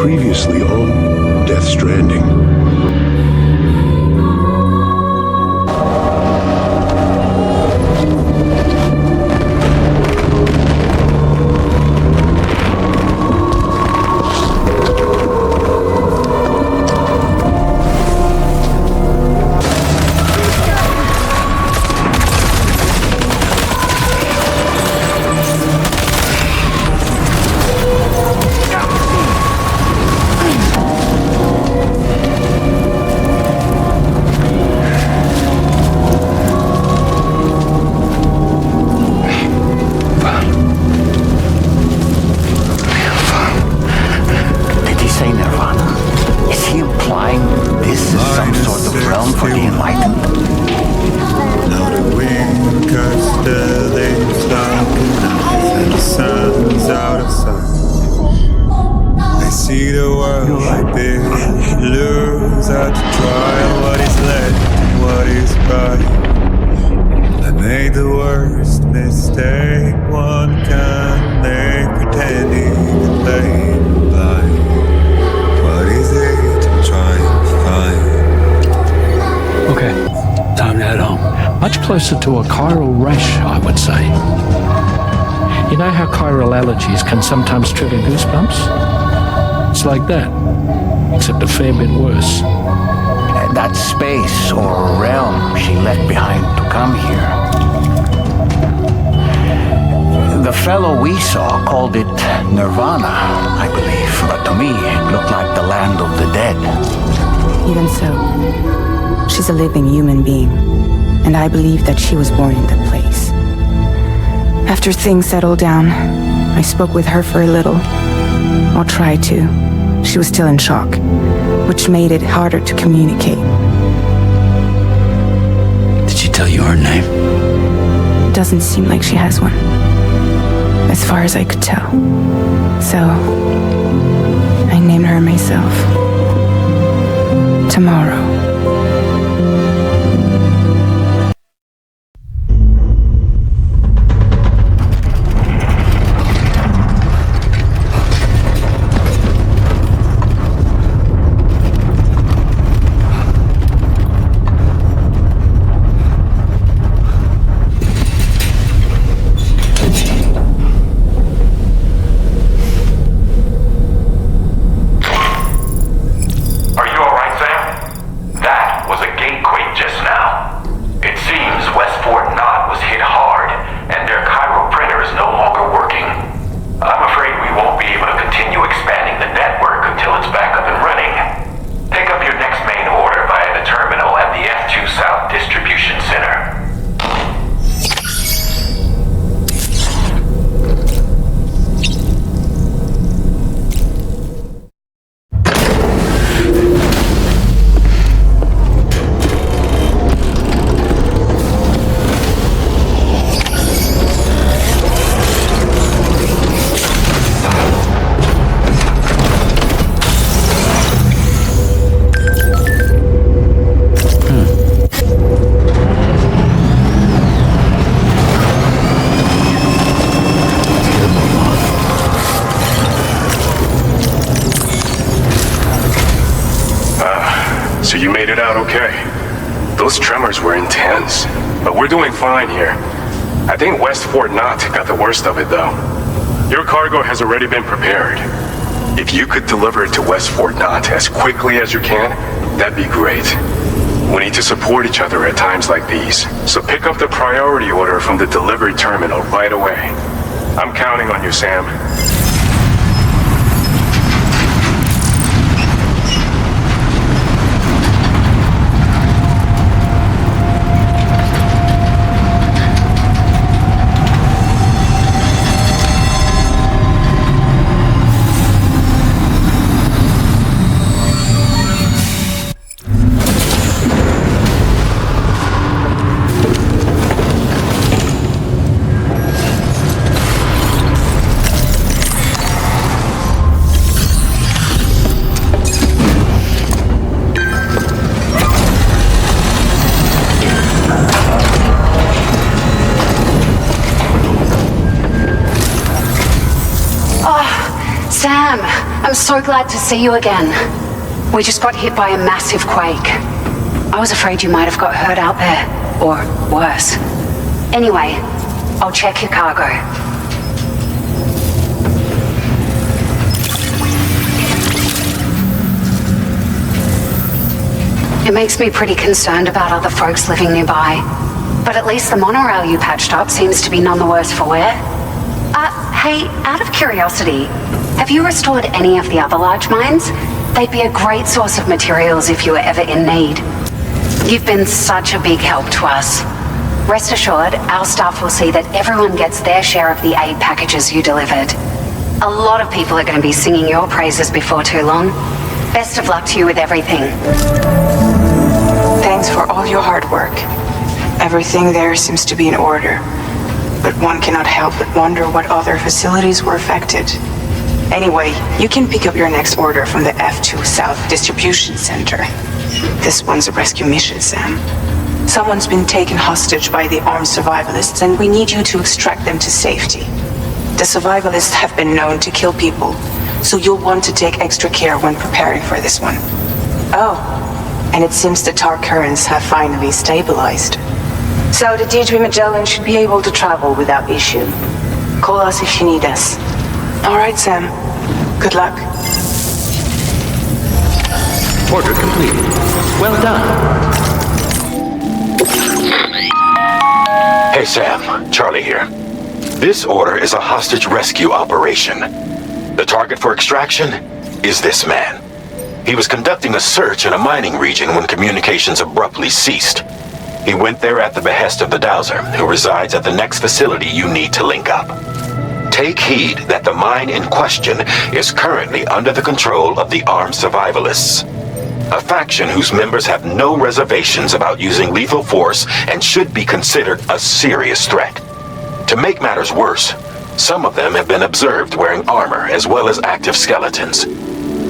Previously on Death Stranding. Closer to a chiral rash, I would say. You know how chiral allergies can sometimes trigger goosebumps? It's like that, except a fair bit worse. That space or realm she left behind to come here. The fellow we saw called it Nirvana, I believe, but to me it looked like the land of the dead. Even so, she's a living human being. And I believe that she was born in that place. After things settled down, I spoke with her for a little. Or tried to. She was still in shock, which made it harder to communicate. Did she tell you her name? Doesn't seem like she has one. As far as I could tell. So, I named her myself. Tomorrow. So you made it out okay. Those tremors were intense, but we're doing fine here. I think West Fort Knott got the worst of it though. Your cargo has already been prepared. If you could deliver it to West Fort Knott as quickly as you can, that'd be great. We need to support each other at times like these, so pick up the priority order from the delivery terminal right away. I'm counting on you, Sam. So glad to see you again. We just got hit by a massive quake. I was afraid you might have got hurt out there, or worse. Anyway, I'll check your cargo. It makes me pretty concerned about other folks living nearby. But at least the monorail you patched up seems to be none the worse for wear. Hey, out of curiosity, have you restored any of the other large mines? They'd be a great source of materials if you were ever in need. You've been such a big help to us. Rest assured, our staff will see that everyone gets their share of the aid packages you delivered. A lot of people are going to be singing your praises before too long. Best of luck to you with everything. Thanks for all your hard work. Everything there seems to be in order. But one cannot help but wonder what other facilities were affected. Anyway, you can pick up your next order from the F2 South Distribution Center. This one's a rescue mission, Sam. Someone's been taken hostage by the armed survivalists, and we need you to extract them to safety. The survivalists have been known to kill people, so you'll want to take extra care when preparing for this one. Oh, and it seems the tar currents have finally stabilized. So the D3 Magellan should be able to travel without issue. Call us if you need us. All right, Sam. Good luck. Order completed. Well done. Hey Sam, Charlie here. This order is a hostage rescue operation. The target for extraction is this man. He was conducting a search in a mining region when communications abruptly ceased. He went there at the behest of the Dowser, who resides at the next facility you need to link up. Take heed that the mine in question is currently under the control of the armed survivalists, a faction whose members have no reservations about using lethal force and should be considered a serious threat. To make matters worse, some of them have been observed wearing armor as well as active skeletons.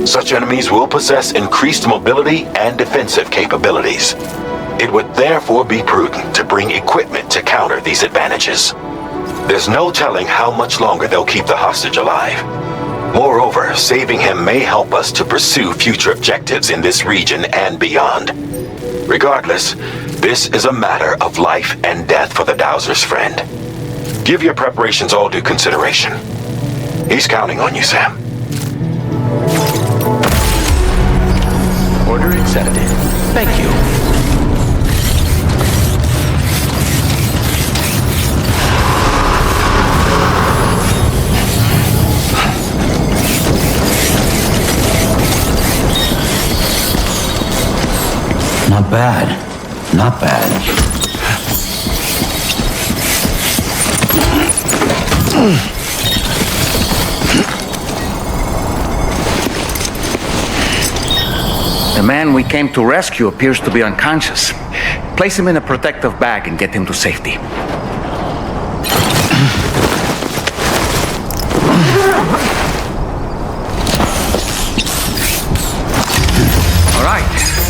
Such enemies will possess increased mobility and defensive capabilities. It would therefore be prudent to bring equipment to counter these advantages. There's no telling how much longer they'll keep the hostage alive. Moreover, saving him may help us to pursue future objectives in this region and beyond. Regardless, this is a matter of life and death for the Dowser's friend. Give your preparations all due consideration. He's counting on you, Sam. Order accepted. Thank you. Not bad. Not bad. The man we came to rescue appears to be unconscious. Place him in a protective bag and get him to safety. All right,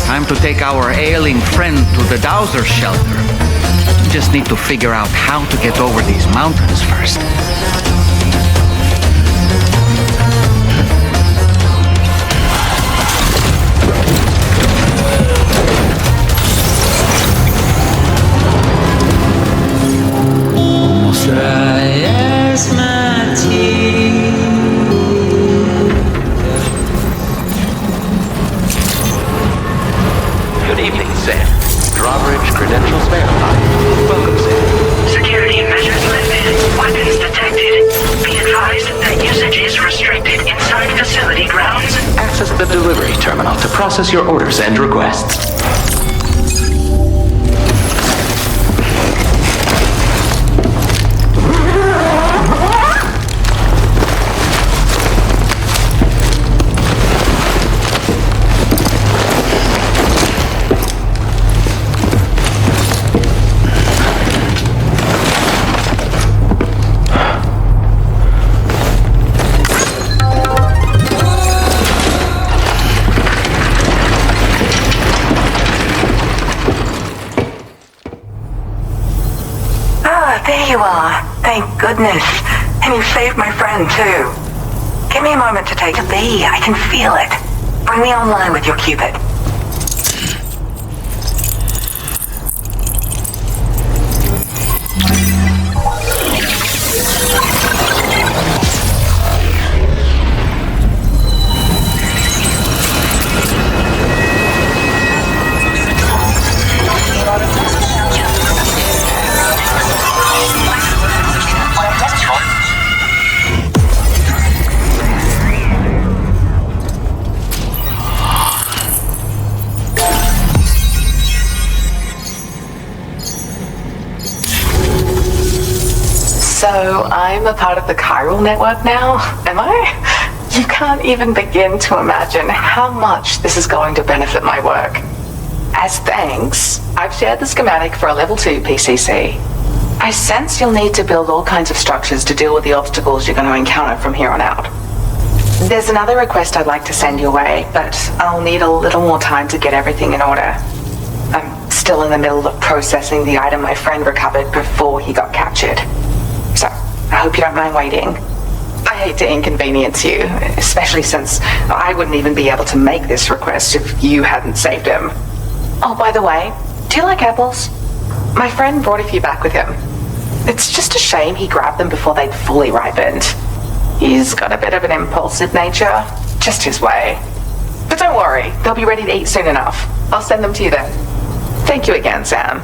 time to take our ailing friend to the Dowser shelter. We just need to figure out how to get over these mountains first. Good evening, Sam. Drawbridge credentials verified. Welcome, Sam. Security measures lifted. Weapons detected. Be advised that usage is restricted inside facility grounds. Access the delivery terminal to process your orders and requests. There you are. Thank goodness. And you saved my friend, too. Give me a moment to take a lead. I can feel it. Bring me online with your Cupid. So I'm a part of the chiral network now, am I? You can't even begin to imagine how much this is going to benefit my work. As thanks, I've shared the schematic for a level 2 PCC. I sense you'll need to build all kinds of structures to deal with the obstacles you're going to encounter from here on out. There's another request I'd like to send your way, but I'll need a little more time to get everything in order. I'm still in the middle of processing the item my friend recovered before he got captured. So, I hope you don't mind waiting. I hate to inconvenience you, especially since I wouldn't even be able to make this request if you hadn't saved him. Oh, by the way, do you like apples? My friend brought a few back with him. It's just a shame he grabbed them before they'd fully ripened. He's got a bit of an impulsive nature, just his way. But don't worry, they'll be ready to eat soon enough. I'll send them to you then. Thank you again, Sam.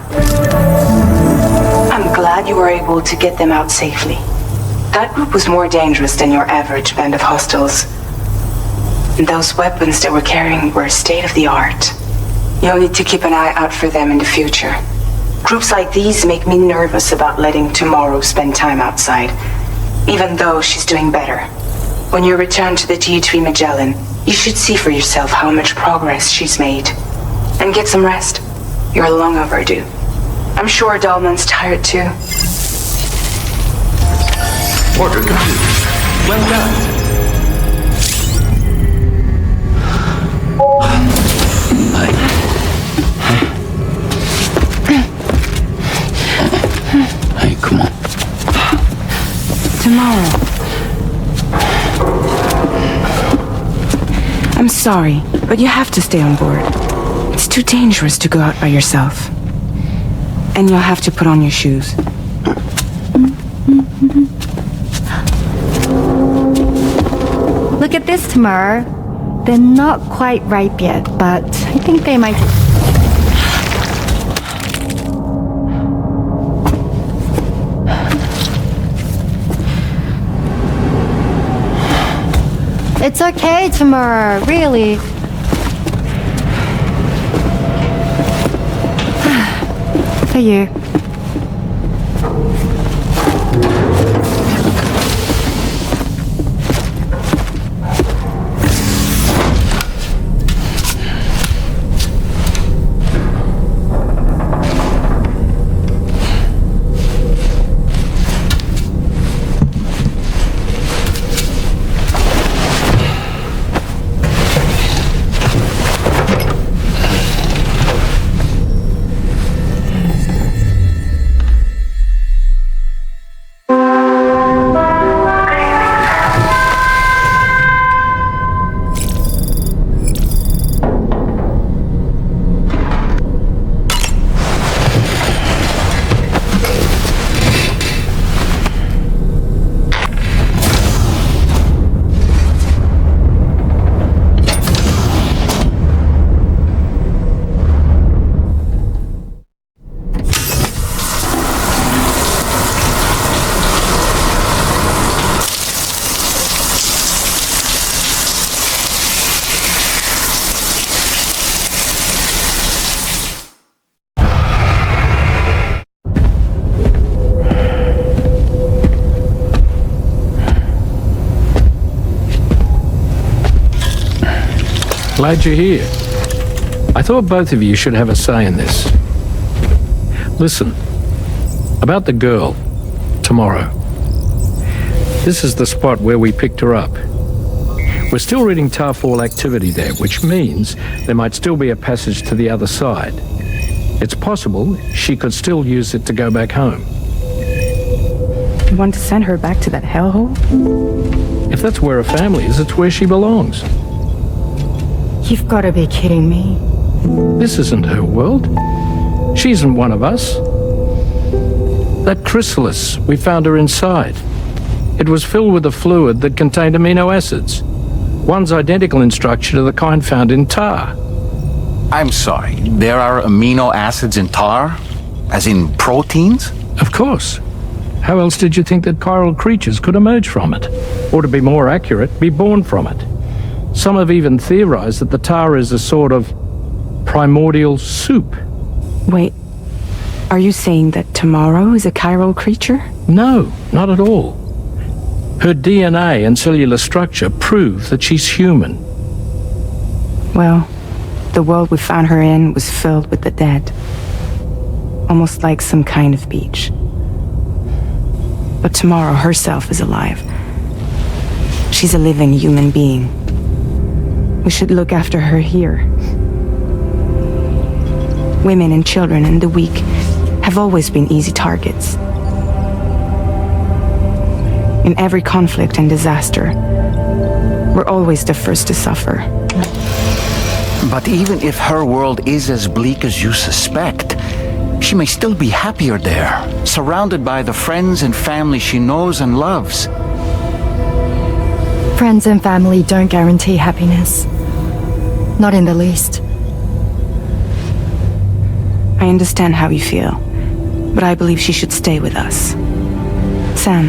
I'm glad you were able to get them out safely. That group was more dangerous than your average band of hostiles. Those weapons they were carrying were state-of-the-art. You'll need to keep an eye out for them in the future. Groups like these make me nervous about letting Tomorrow spend time outside, even though she's doing better. When you return to the G3 Magellan, you should see for yourself how much progress she's made. And get some rest. You're long overdue. I'm sure Dahlman's tired too. Order complete. Well done. Hey, come on. Tomorrow. I'm sorry, but you have to stay on board. It's too dangerous to go out by yourself. And you'll have to put on your shoes. Look at this, Tamar. They're not quite ripe yet, but I think they might... It's okay, Tamar, really. For you. Glad you're here. I thought both of you should have a say in this. Listen, about the girl, Tomorrow. This is the spot where we picked her up. We're still reading Tarfall activity there, which means there might still be a passage to the other side. It's possible she could still use it to go back home. You want to send her back to that hellhole? If that's where her family is, it's where she belongs. You've got to be kidding me. This isn't her world. She isn't one of us. That chrysalis, we found her inside. It was filled with a fluid that contained amino acids. One's identical in structure to the kind found in tar. I'm sorry, there are amino acids in tar? As in proteins? Of course. How else did you think that chiral creatures could emerge from it? Or to be more accurate, be born from it? Some have even theorized that the tar is a sort of primordial soup. Wait, are you saying that Tomorrow is a chiral creature? No, not at all. Her DNA and cellular structure prove that she's human. Well, the world we found her in was filled with the dead. Almost like some kind of beach. But Tomorrow herself is alive. She's a living human being. We should look after her here. Women and children and the weak have always been easy targets. In every conflict and disaster, we're always the first to suffer. But even if her world is as bleak as you suspect, she may still be happier there, surrounded by the friends and family she knows and loves. Friends and family don't guarantee happiness. Not in the least. I understand how you feel, but I believe she should stay with us. Sam.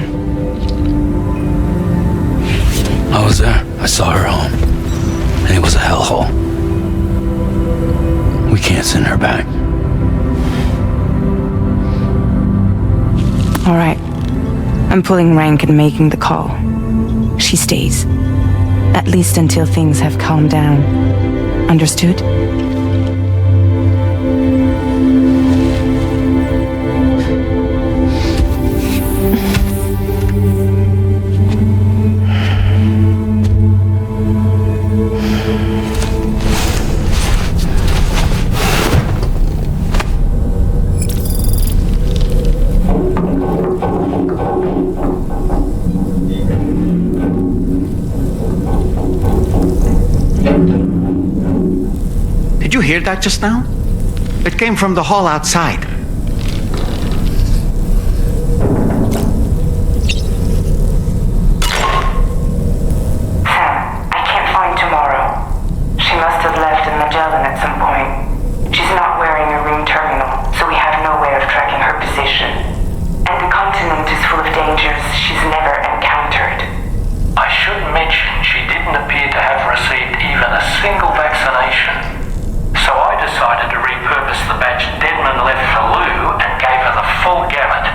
I was there. I saw her home. And it was a hellhole. We can't send her back. All right. I'm pulling rank and making the call. She stays. At least until things have calmed down. Understood? Did you hear that just now? It came from the hall outside. Sam, I can't find Tomorrow. She must have left in Magellan at some point. She's not wearing a ring terminal, so we have no way of tracking her position. And the continent is full of dangers she's never encountered. I should mention she didn't appear to have received even a single vaccination. So I decided to repurpose the batch Deadman left for Lou and gave her the full gamut.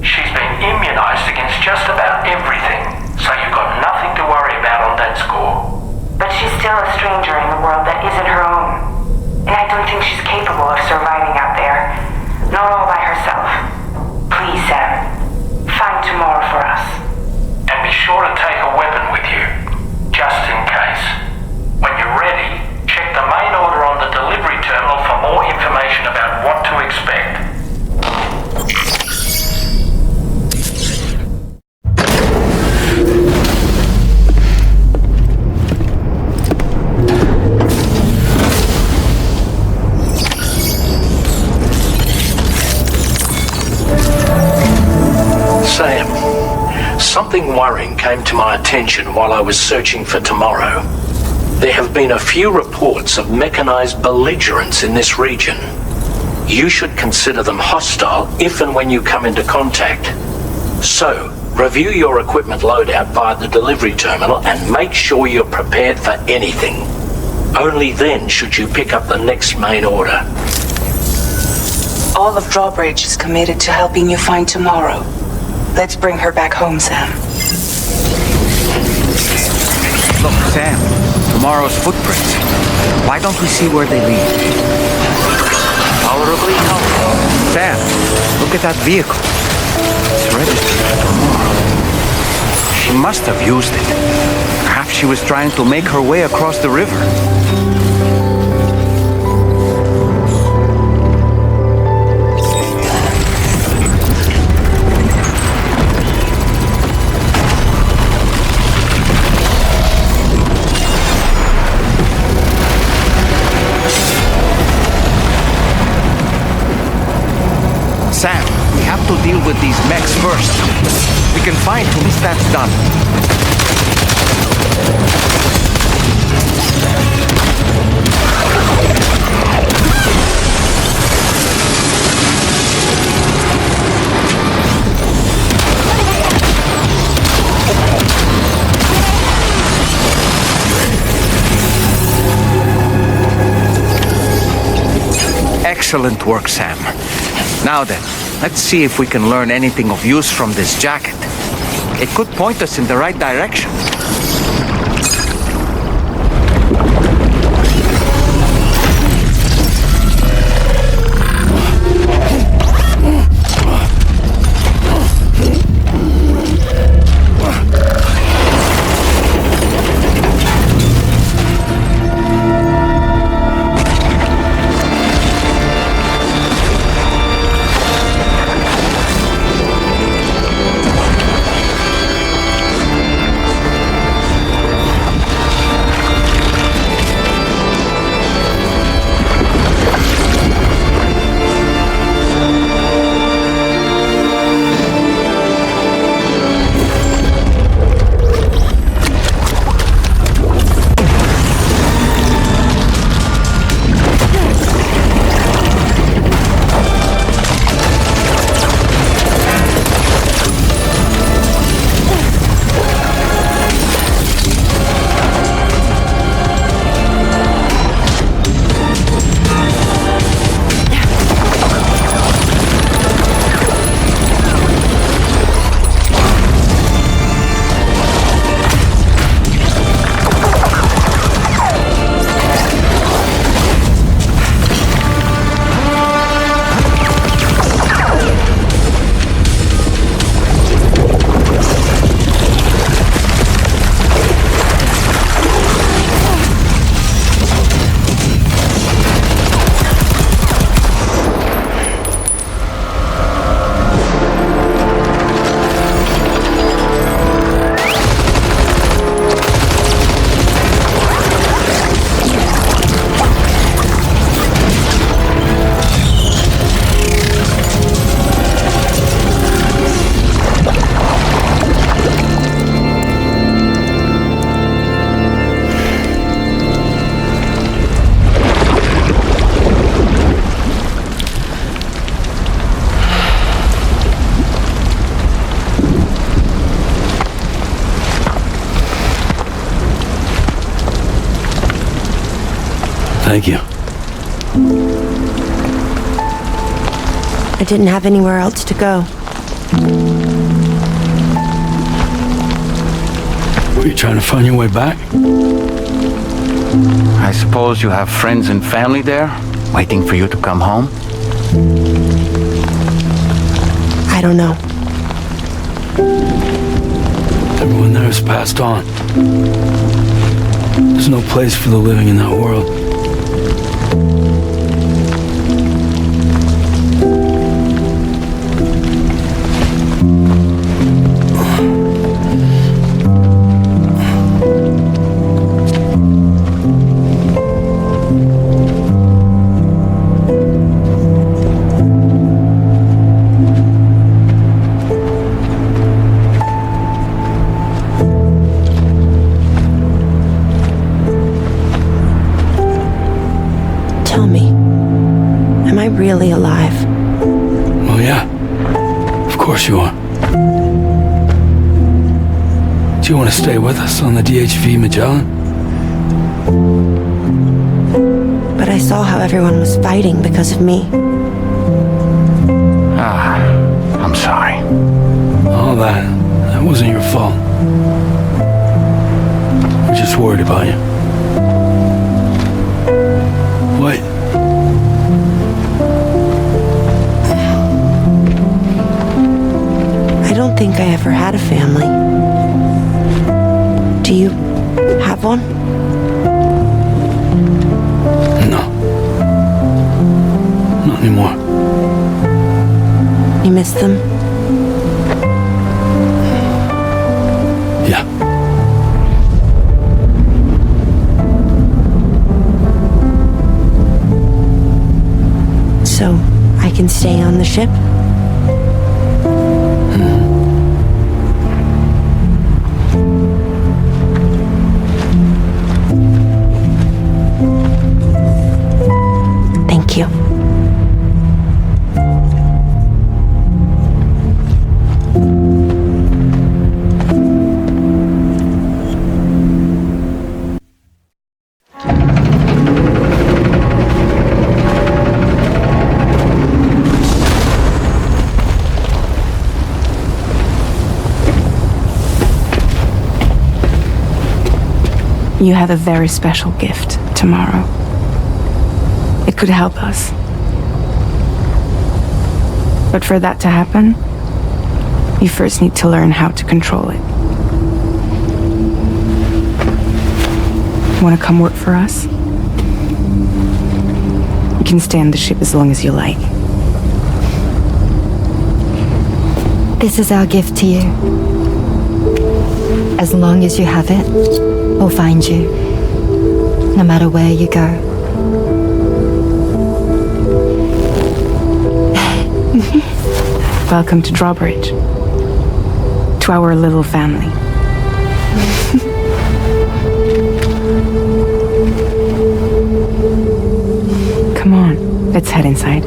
She's been immunized against just about everything, so you've got nothing to worry about on that score. But she's still a stranger in the world that isn't her own. And I don't think she's capable of surviving out there. Not all by herself. Please, Sam, find Tomorrow for us. And be sure to take a weapon with you, just in case. When you're ready, check the main order on the delivery terminal for more information about what to expect. Sam, something worrying came to my attention while I was searching for Tomorrow. There have been a few reports of mechanized belligerents in this region. You should consider them hostile if and when you come into contact. So, review your equipment loadout via the delivery terminal and make sure you're prepared for anything. Only then should you pick up the next main order. All of Drawbridge is committed to helping you find Tomorrow. Let's bring her back home, Sam. Look, Sam, Tomorrow's footprints. Why don't we see where they lead? Tolerably healthy. Sam, look at that vehicle. It's registered for Tomorrow. She must have used it. Perhaps she was trying to make her way across the river. with these mechs first. We can find at least that's done. Excellent work, Sam. Now then, let's see if we can learn anything of use from this jacket. It could point us in the right direction. Thank you. I didn't have anywhere else to go. Were you trying to find your way back? I suppose you have friends and family there, waiting for you to come home? I don't know. Everyone there has passed on. There's no place for the living in that world. Tell me, am I really alive? Well, yeah. Of course you are. Do you want to stay with us on the DHV Magellan? But I saw how everyone was fighting because of me. I'm sorry. All that wasn't your fault. We're just worried about you. What? I don't think I ever had a family. Do you have one? No. Not anymore. You miss them? Yeah. So I can stay on the ship? you. You have a very special gift tomorrow. It could help us. But for that to happen, you first need to learn how to control it. Want to come work for us? You can stay on the ship as long as you like. This is our gift to you. As long as you have it, we'll find you, no matter where you go. Welcome to Drawbridge. To our little family. Come on, let's head inside.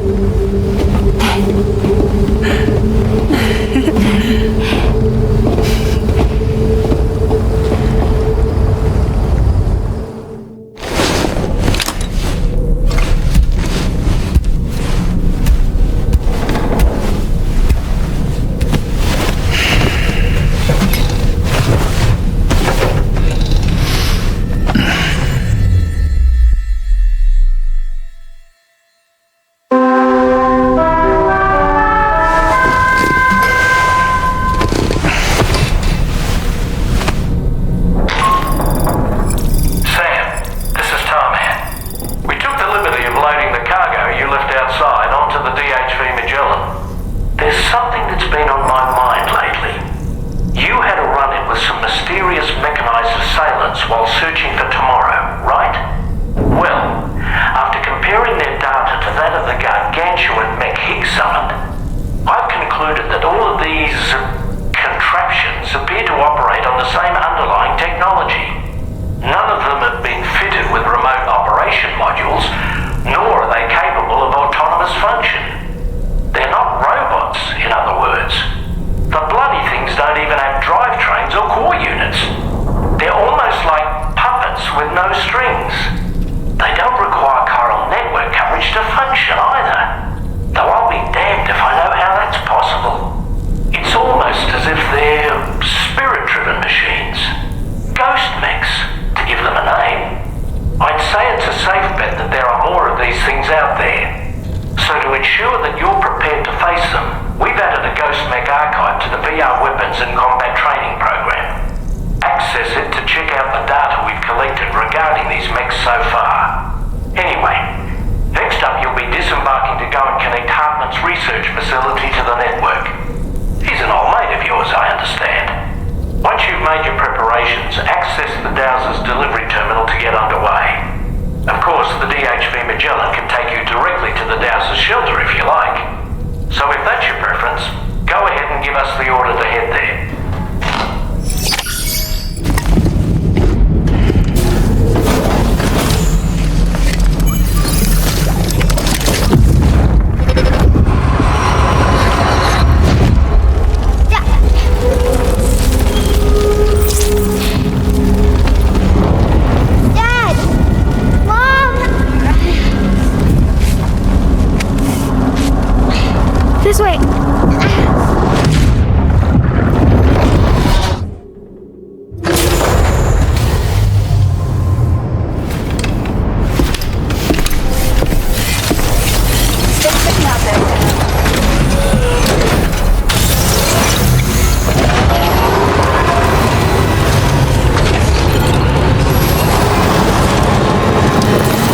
This way.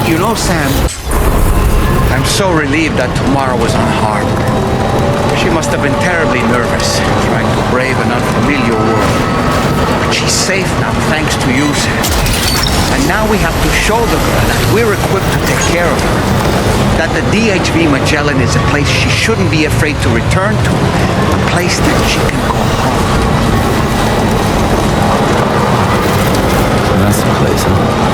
You know, Sam, I'm so relieved that Tamara was unharmed. She must have been terribly nervous, trying to brave an unfamiliar world. But she's safe now, thanks to you, Sam. And now we have to show the girl that we're equipped to take care of her. That the DHV Magellan is a place she shouldn't be afraid to return to. A place that she can call home. That's the place, huh?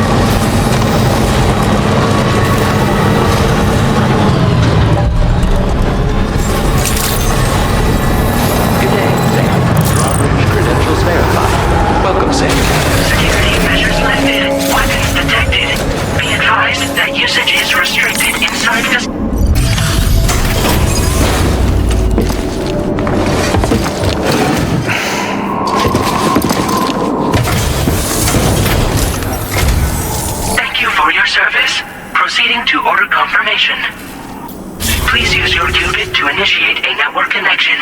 service. Proceeding to order confirmation. Please use your qubit to initiate a network connection.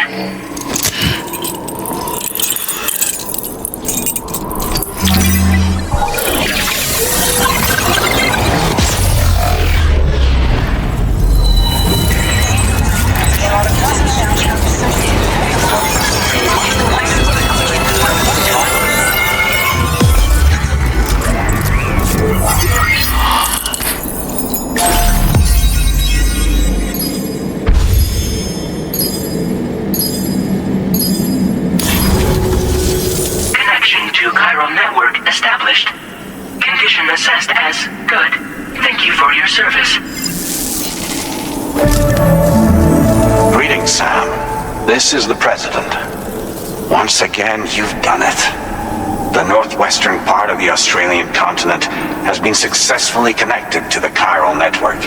Established. Condition assessed as good. Thank you for your service. Greetings, Sam. This is the President. Once again, you've done it. The northwestern part of the Australian continent has been successfully connected to the chiral network.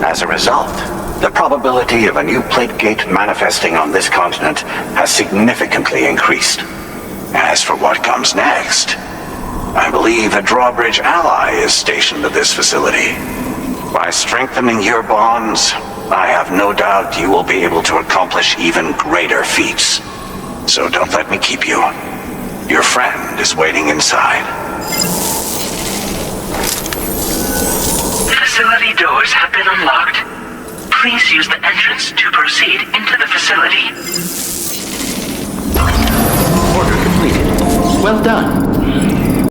As a result, the probability of a new plate gate manifesting on this continent has significantly increased. As for what comes next, I believe a drawbridge ally is stationed at this facility. By strengthening your bonds, I have no doubt you will be able to accomplish even greater feats. So don't let me keep you. Your friend is waiting inside. Facility doors have been unlocked. Please use the entrance to proceed into the facility. Order completed. Well done.